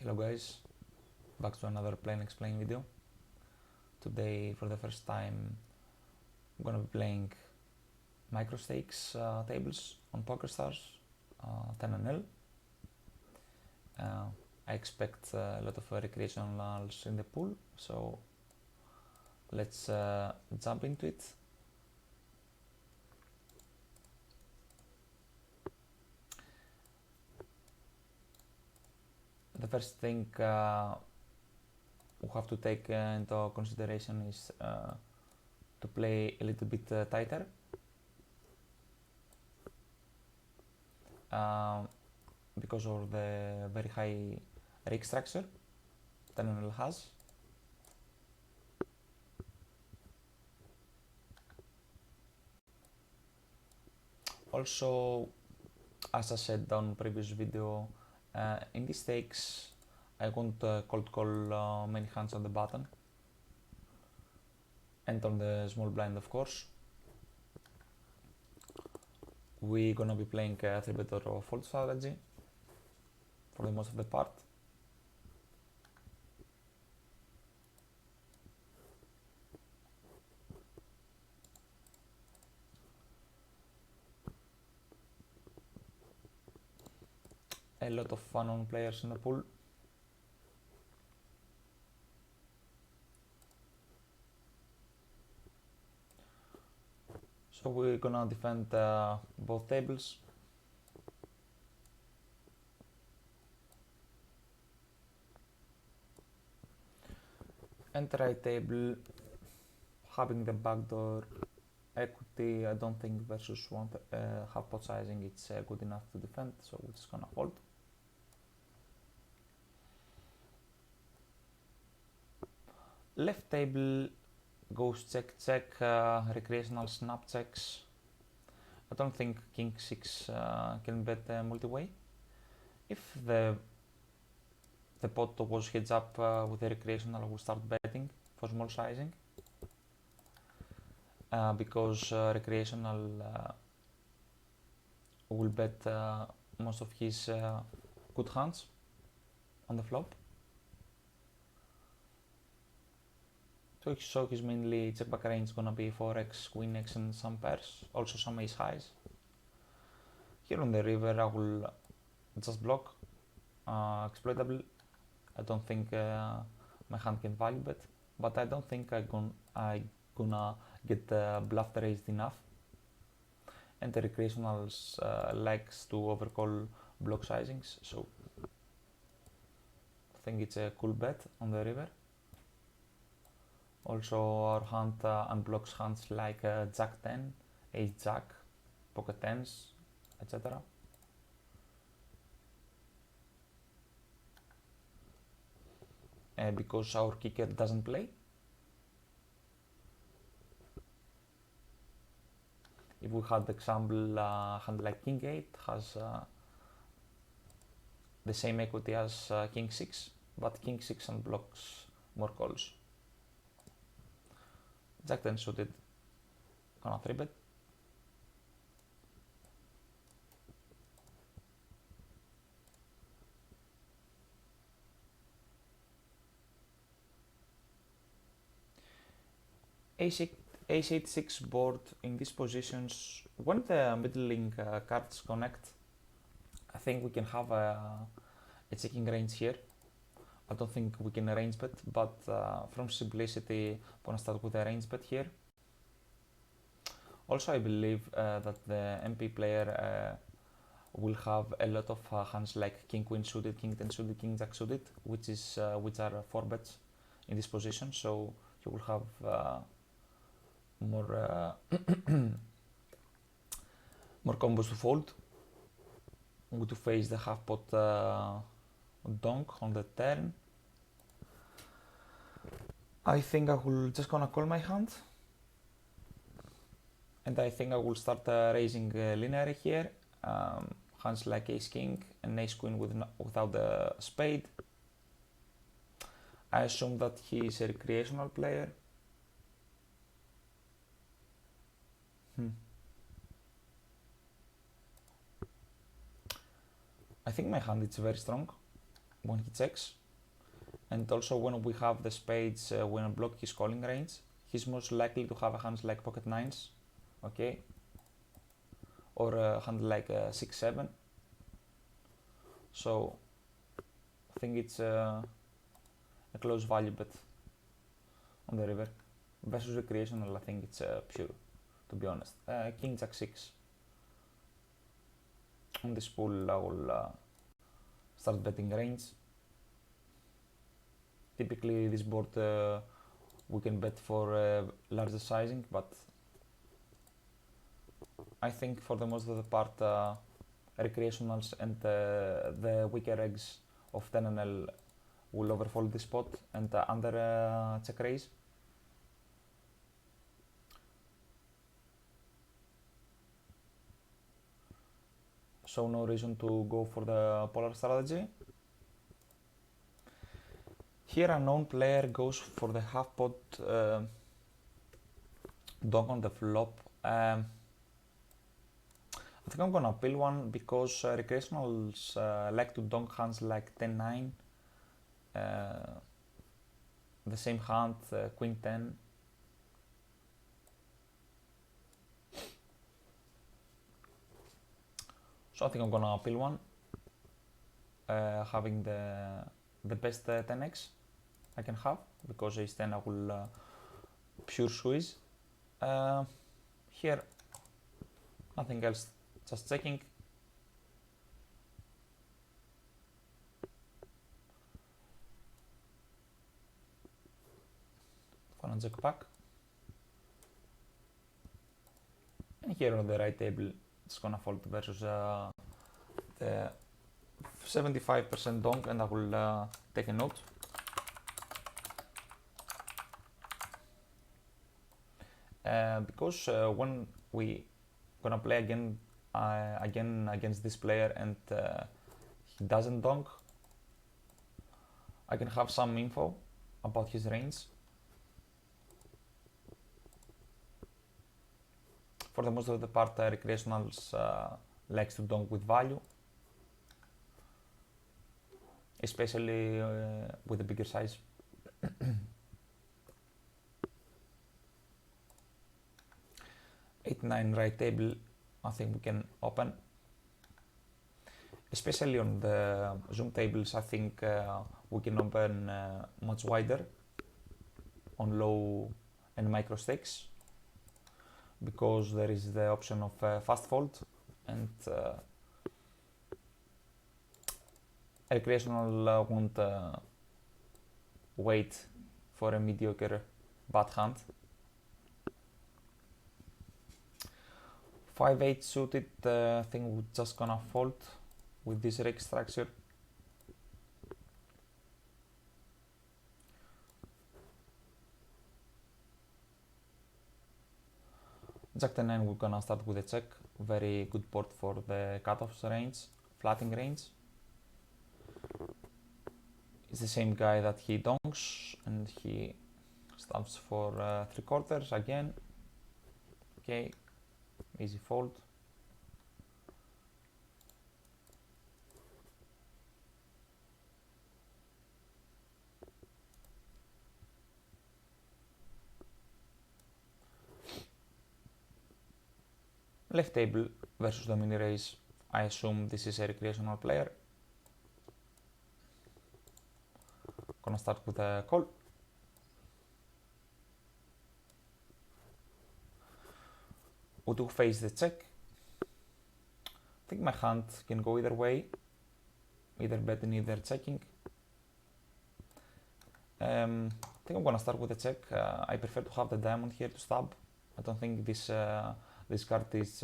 Hello guys, back to another Play and Explain video. Today, for the first time, I'm gonna be playing Microstakes tables on PokerStars Terminal. I expect a lot of recreationals in the pool, so let's jump into it. The first thing we have to take into consideration is to play a little bit tighter. Because of the very high rig structure Terminal has. Also, as I said on previous video, in these stakes I won't cold call many hands on the button and on the small blind, of course. We're gonna be playing a 3-bet or fold strategy for the most of the part. A lot of unknown players in the pool. So we're gonna defend both tables. And the right table, having the backdoor equity, I don't think versus one half pot sizing it's good enough to defend, so we're just gonna fold. Left table goes check check, recreational snap checks. I don't think king 6 can bet multi-way. If the pot was heads up with the recreational, I will start betting for small sizing. Because recreational will bet most of his good hands on the flop. So his mainly check back range is gonna be 4x, queen x and some pairs, also some ace highs. Here on the river I will just block, exploitable. I don't think my hand can value bet, but I don't think I gonna get bluffed raised enough. And the recreationals likes to overcall block sizings, so I think it's a cool bet on the river. Also our hand unblocks hands like Jack 10, Ace Jack, Pocket 10s, etc. Because our kicker doesn't play. If we had the example hand like King 8 has the same equity as King 6, but King 6 unblocks more calls. Jack 10 suited, gonna 3-bet. Ace-8-6 board in these positions, when the middling cards connect, I think we can have a checking range here. I don't think we can range bet, but from simplicity, I'm gonna start with a range bet here. Also, I believe that the MP player will have a lot of hands like King Queen suited, King 10 suited, King Jack suited, which are 4 bets in this position. So you will have more more combos to fold. I'm going to face the half pot donk on the turn. I think I will just gonna call my hand, and I think I will start raising linear here. Hands like Ace King and Ace Queen without the spade. I assume that he is a recreational player. I think my hand is very strong. when he checks. And also when we have the spades when unblock his calling range, he's most likely to have a hands like pocket nines, okay, or a hand like 6-7. So I think it's a close value bet on the river. Versus recreational, I think it's pure, to be honest. King Jack 6. On this pool, I will start betting range. Typically, this board we can bet for larger sizing, but I think for the most of the part, recreationals and the weaker eggs of 10 and L will overfold this spot and under check raise. So no reason to go for the polar strategy. Here a known player goes for the half pot donk on the flop. I think I'm gonna appeal one because recreationals like to donk hands like 10-9, the same hand, queen 10. So I think I'm gonna appeal one, having the best 10x I can have, because ace 10 I will pure squeeze. Here, nothing else, just checking. Gonna check back. And here on the right table, it's gonna fold versus the 75% donk, and I will take a note. Because when we gonna play again against this player and he doesn't donk, I can have some info about his range. For the most of the part, recreationals likes to donk with value, especially with a bigger size. 8-9 right table, I think we can open. Especially on the Zoom tables, I think we can open much wider on low and micro stakes, because there is the option of fast fold, and recreational won't wait for a mediocre bad hand. 5-8 suited, I think we're just gonna fold with this rake structure. Jack 10-9, we're gonna start with a check. Very good board for the cutoffs range, flatting range. It's the same guy that he donks, and he stabs for 3/4 again. Okay, easy fold. Left table versus the mini raise. I assume this is a recreational player. Gonna start with a call. We do face the check. I think my hand can go either way, either betting, either checking. I think I'm gonna start with a check. I prefer to have the diamond here to stab. I don't think this this card is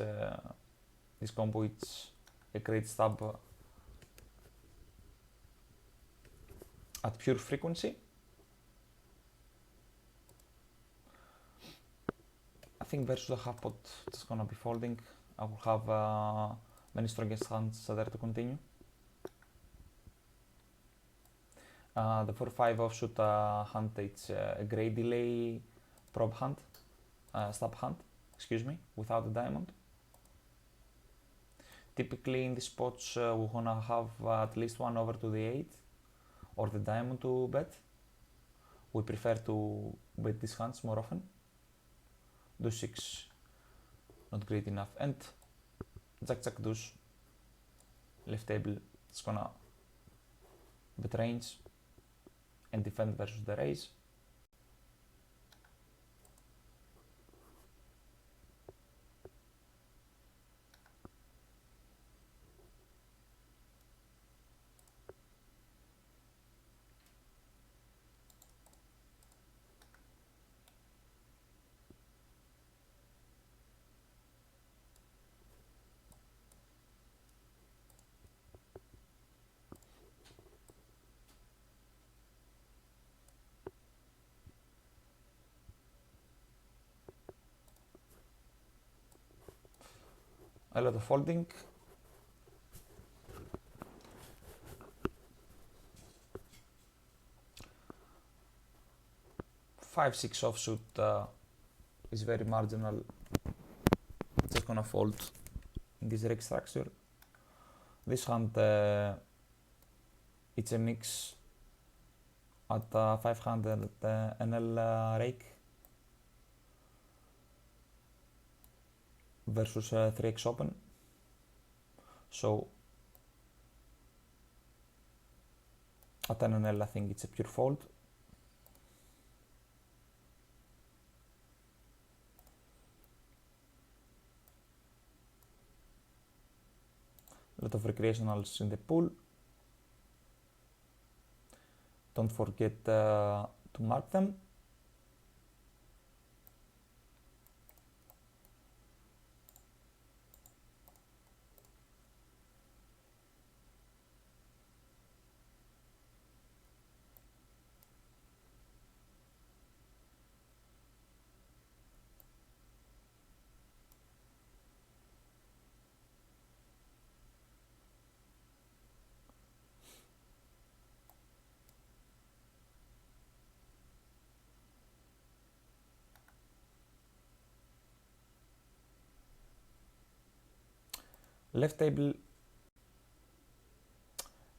this combo is a great stab at pure frequency. I think versus the half pot, it's gonna be folding. I will have many strongest hands there to continue. The 4-5 offsuit hand, it's a grey delay probe hand, stab hand, excuse me, without the diamond. Typically in these spots we're gonna have at least one over to the 8 or the diamond to bet. We prefer to bet these hands more often. Deuce 6, not great enough, and Jack Jack deuce, left table, it's gonna bet range and defend versus the raise. A lot of folding. Five, six offsuit is very marginal. Just gonna fold in this rake structure. This hand, it's a mix at 500 NL rake versus 3x open. So at 10 NL I think it's a pure fold. A lot of recreationals in the pool. Don't forget to mark them. Left table,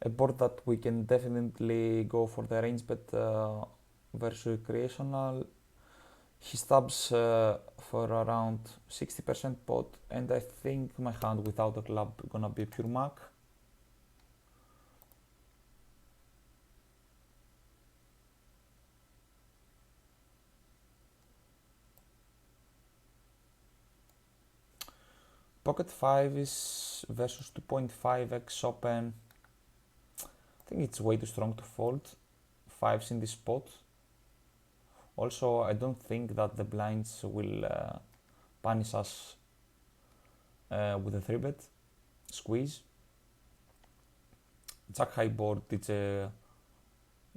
a board that we can definitely go for the range bet versus recreational. He stabs for around 60% pot, and I think my hand without a club gonna be pure mac. Pocket 5 is versus 2.5x open. I think it's way too strong to fold. 5's in this spot. Also, I don't think that the blinds will punish us with a 3-bet squeeze. Jack high board, it's a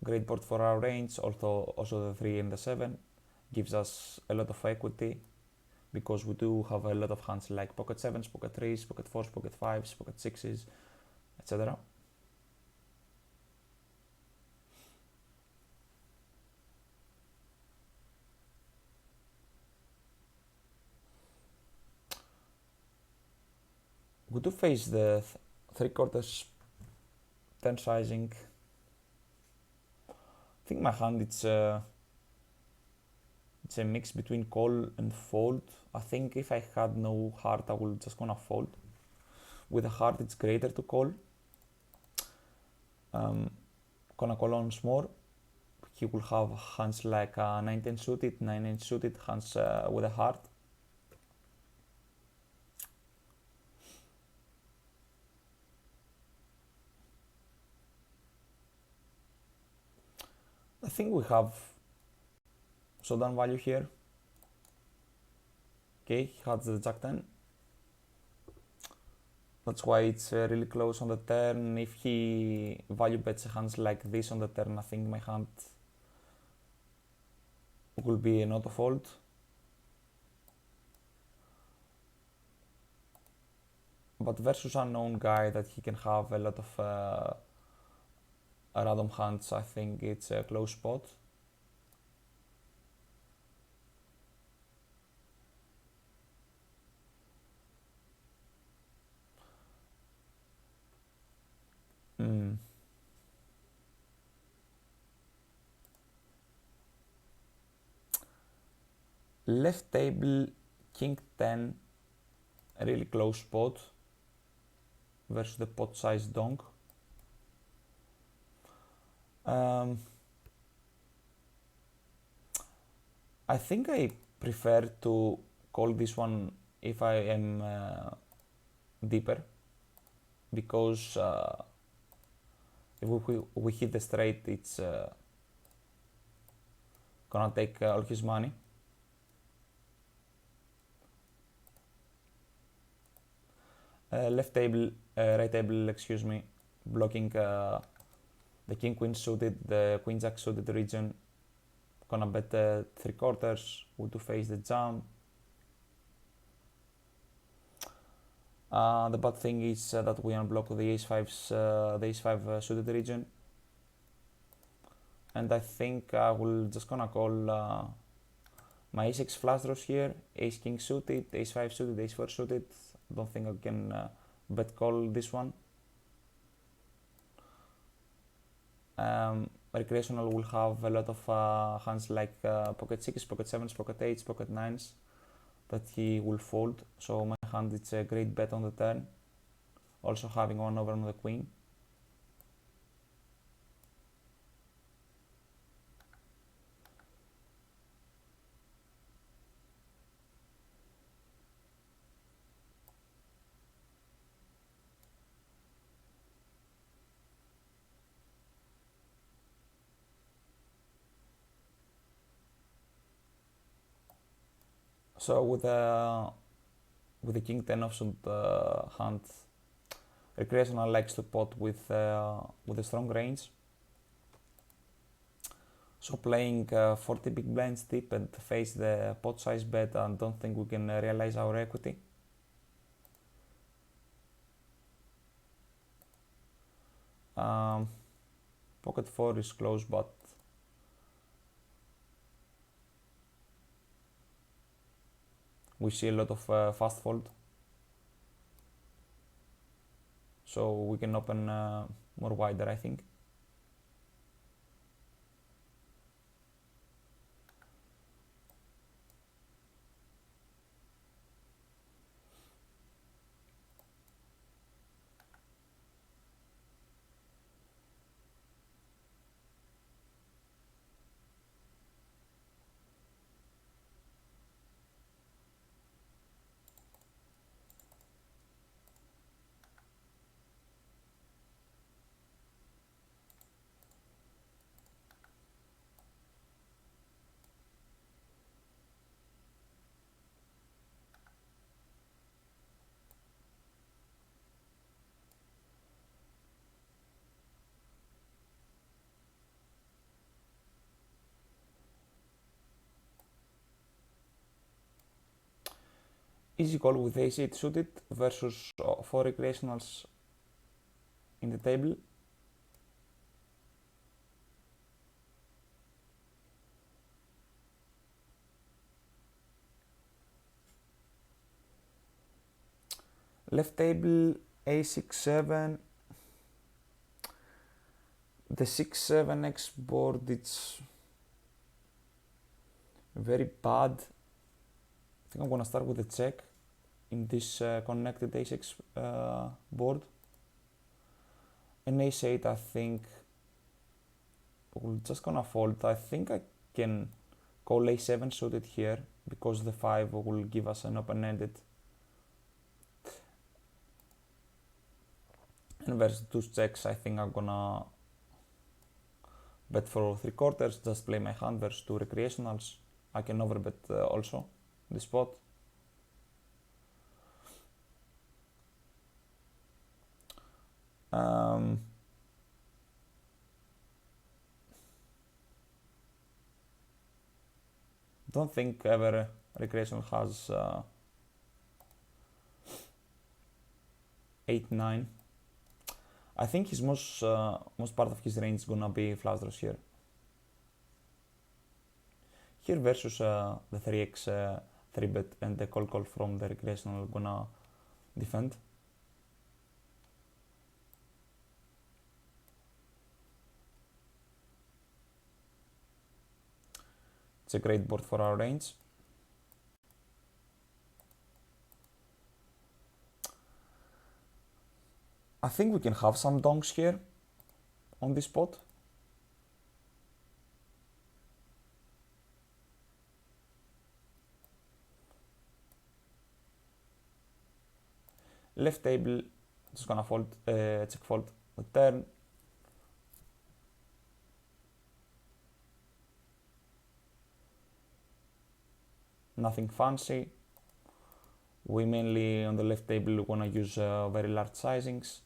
great board for our range, although also the 3 and the 7 gives us a lot of equity, because we do have a lot of hands like pocket 7s, pocket 3s, pocket 4s, pocket 5s, pocket 6s, etc. We do face the 3/4 10 sizing. I think my hand it's a mix between call and fold. I think if I had no heart I would just gonna fold. With a heart it's greater to call. Gonna call once more. He will have hands like 9-10 suited, 9-8 suited, hands with a heart. I think we have showdown value here. Okay, he has the Jack 10. That's why it's really close on the turn. If he value bets hands like this on the turn, I think my hand will be an auto fold. But versus unknown guy that he can have a lot of random hands, I think it's a close spot. Left table, king 10, a really close spot versus the pot size donk. I think I prefer to call this one if I am deeper, because if we hit the straight, it's gonna take all his money. Left table, right table, excuse me, blocking the king queen suited, the queen jack suited region. Gonna bet 3/4, would to face the jump. The bad thing is that we unblock the ace-5 suited region, and I think I will just gonna call my ace-6 flush draws here, ace-king suited, ace-5 suited, ace-4 suited. Don't think I can bet call this one. Recreational will have a lot of hands like pocket 6, pocket 7s, pocket 8s, pocket 9s that he will fold, so my hand it's a great bet on the turn, also having one over on the queen. So with the king 10 offsuit hand, recreational likes to pot with a strong range. So playing 40 big blinds deep and face the pot size bet, and don't think we can realize our equity. Pocket 4 is close, but we see a lot of fast fold, so we can open more wider, I think. Easy call with ace-8 suited versus 4 recreationals in the table. Left table, a6-7. The 6-7x board, it's very bad. I think I'm gonna start with a check in this connected a6 board. And ace-8, I think we're just gonna fold. I think I can call a7 suited here because the 5 will give us an open-ended. And versus two checks, I think I'm gonna bet for 3/4, just play my hand versus two recreationals. I can overbet also the spot. Don't think ever recreational has 8-9. I think his most part of his range is gonna be flush draws here. Here versus the 3x 3-bet and the call from the recreational gonna defend. It's a great board for our range. I think we can have some donks here on this spot. Left table, just gonna fold, check fold the turn. Nothing fancy. We mainly on the left table wanna use very large sizings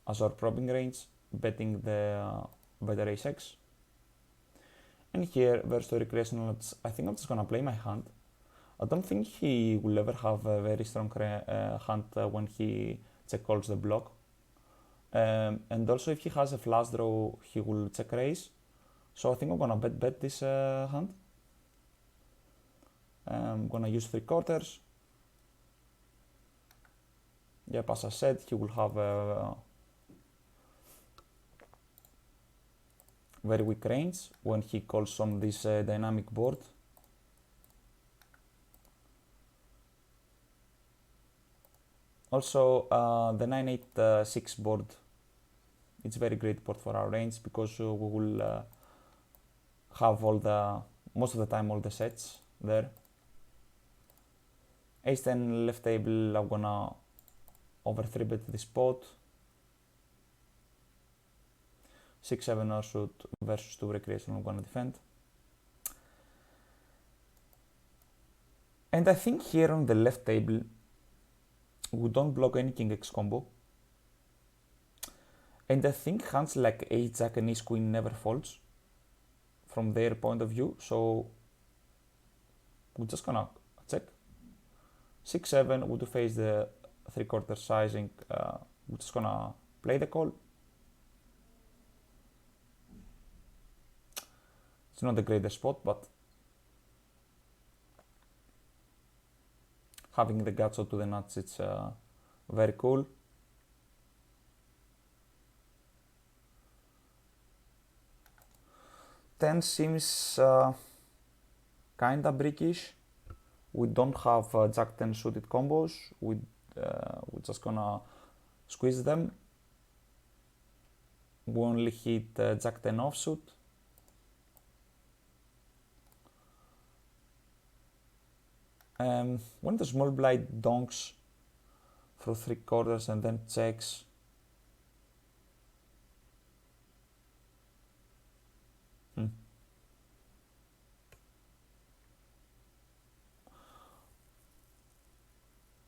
as our probing range, betting the better ace X. And here versus the recreational, I think I'm just gonna play my hand. I don't think he will ever have a very strong hand when he check calls the block. And also if he has a flush draw, he will check raise. So I think I'm gonna bet this hand. I'm gonna use 3/4. Yep, as I said, he will have a very weak range when he calls on this dynamic board. Also, the 9-8-6 board, it's very great board for our range because we will have most of the time all the sets there. Ace-10 left table, I'm gonna over 3-bet this spot. 6-7 offsuit versus 2 recreational, I'm gonna defend. And I think here on the left table, we don't block any king X combo. And I think hands like ace jack and ace queen never folds from their point of view. So we're just gonna check. 6-7 would face the 3/4 sizing. We're just gonna play the call. It's not the greatest spot, but having the guts to the nuts, it's very cool. Ten seems kinda brickish. We don't have Jack 10 suited combos. We're just gonna squeeze them. We only hit Jack 10 offsuit. When the small blind donks through 3/4 and then checks.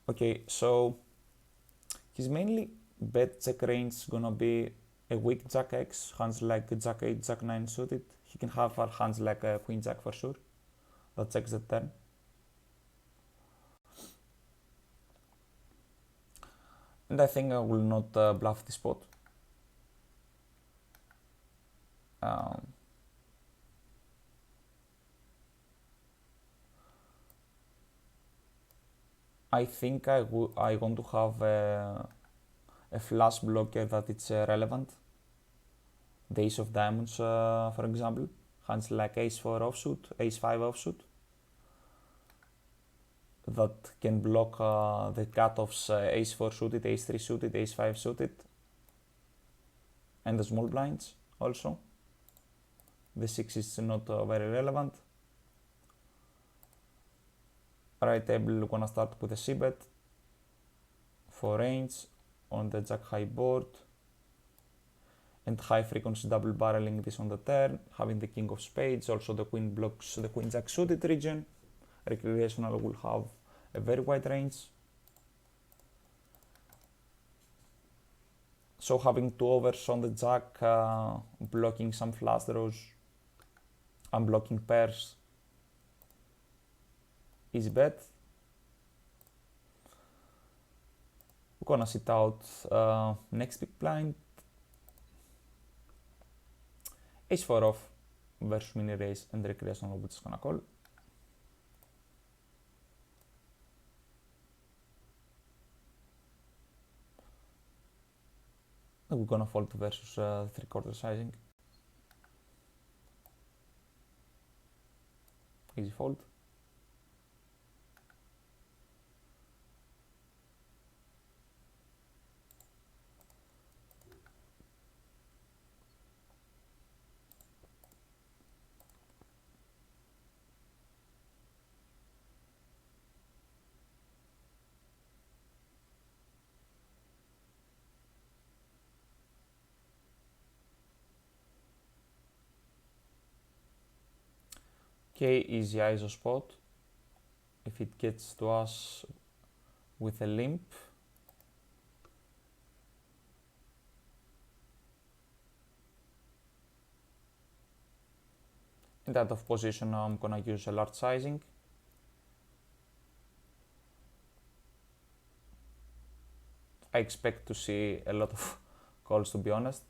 Okay, so his mainly bet check range gonna be a weak Jack X, hands like Jack 8, Jack 9 suited. He can have hands like Queen Jack for sure. That checks the turn. And I think I will not bluff this spot. I think I want to have a flush blocker that it's relevant. The ace of diamonds, for example. Hands like ace 4 offsuit, ace 5 offsuit. That can block the cutoffs ace 4 suited, ace 3 suited, ace 5 suited. And the small blinds also. The 6 is not very relevant. Right table, we're gonna start with a c-bet for range on the jack high board and high frequency double barreling this on the turn, having the king of spades. Also the queen blocks the queen jack suited region. Recreational will have a very wide range. So having 2 overs on the jack, blocking some flush draws, unblocking pairs, easy bet. We're gonna sit out next big blind. Ace 4 off versus mini raise and recreational, we're just gonna call. And we're gonna fold versus 3/4 sizing. Easy fold. Okay, easy ISO spot. If it gets to us with a limp. And out of position now I'm gonna use a large sizing. I expect to see a lot of calls, to be honest.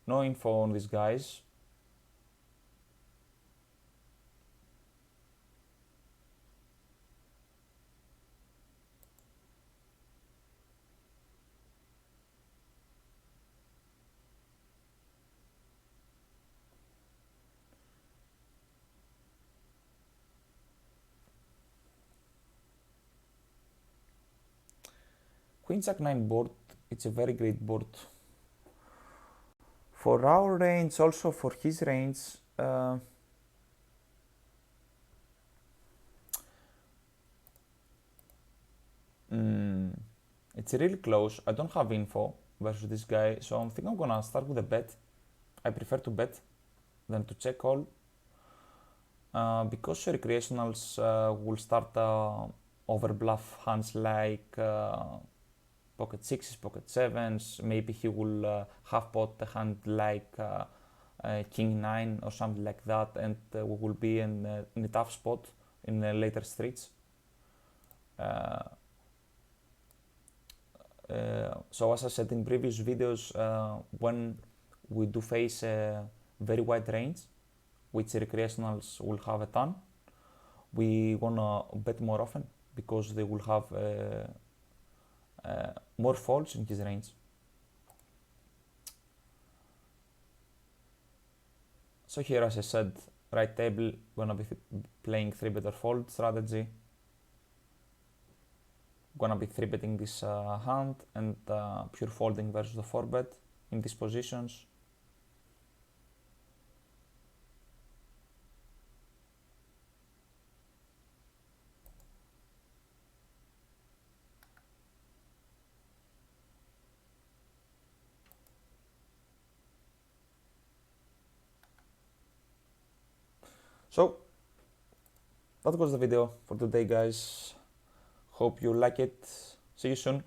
No info on these guys. Queen Jack 9 board, it's a very great board. For our range, also for his range, it's really close. I don't have info versus this guy, so I think I'm gonna start with a bet. I prefer to bet than to check all. Because recreationals will start overbluff hands like pocket sixes, pocket sevens. Maybe he will half pot a hand like king nine or something like that, and we will be in a tough spot in the later streets. So as I said in previous videos, when we do face a very wide range, which recreationals will have a ton, we wanna bet more often because they will have more folds in his range. So here, as I said, right table, gonna be playing 3-bet or fold strategy. Gonna be 3-betting this hand and pure folding versus the 4-bet in these positions. So that was the video for today, guys. Hope you like it. See you soon.